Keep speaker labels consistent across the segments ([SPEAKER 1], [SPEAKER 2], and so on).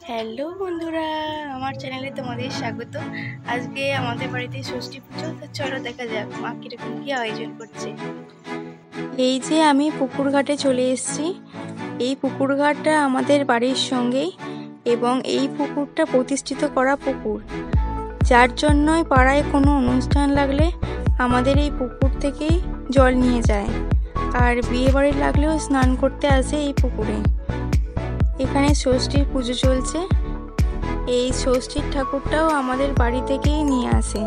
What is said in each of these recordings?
[SPEAKER 1] Hello বন্ধুরা, আমার চ্যানেলে তোমাদের স্বাগত। আজকে আমাদের বাড়িতে ষষ্ঠী পুজো, তো চলো দেখা যাক মা কিরকম কি আয়োজন করছে। এই যে আমি পুকুর ঘাটে চলে এসেছি। এই পুকুর ঘাটটা আমাদের বাড়ির সঙ্গেই এবং এই পুকুরটা প্রতিষ্ঠিত করা পুকুর, যার জন্যই পাড়ায় কোনো অনুষ্ঠান লাগলে আমাদের এই পুকুর থেকেই জল নিয়ে যায়, আর বিয়ে বাড়ি লাগলেও স্নান করতে আসে এই পুকুরে। এখানে ষষ্ঠীর পুজো চলছে। এই ষষ্ঠীর ঠাকুরটাও আমাদের বাড়ি থেকেই নিয়ে আসে,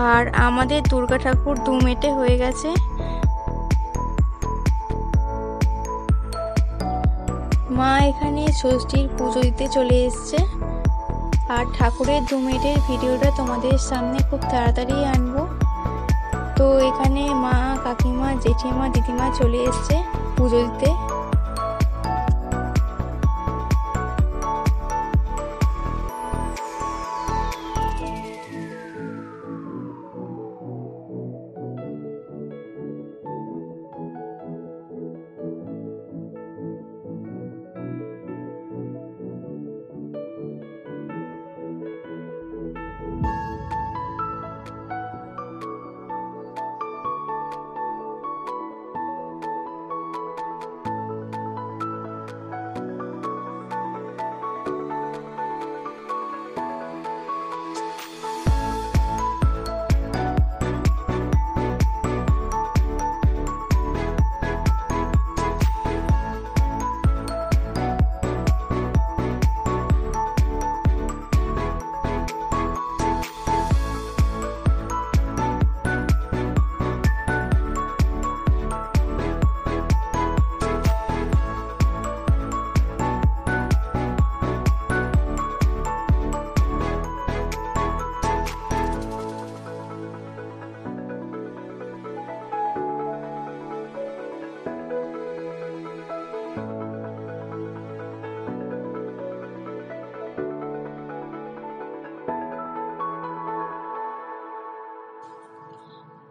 [SPEAKER 1] আর আমাদের দুর্গা ঠাকুর দুমেটে হয়ে গেছে। মা এখানে ষষ্ঠীর পুজো দিতে চলে এসছে, আর ঠাকুরের দুমেটের ভিডিওটা তোমাদের সামনে খুব তাড়াতাড়ি আনবো। তো এখানে মা, কাকিমা, জেঠিমা, দিদিমা চলে এসছে পুজো দিতে।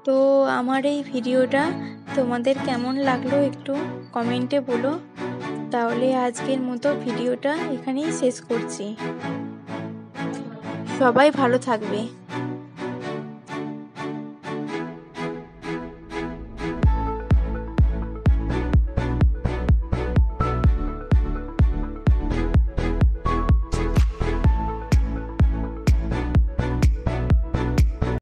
[SPEAKER 1] তো আমার এই ভিডিওটা তোমাদের কেমন লাগলো একটু কমেন্টে বলো। তাহলে আজকের মতো ভিডিওটা এখানেই শেষ করছি। সবাই ভালো থাকবে।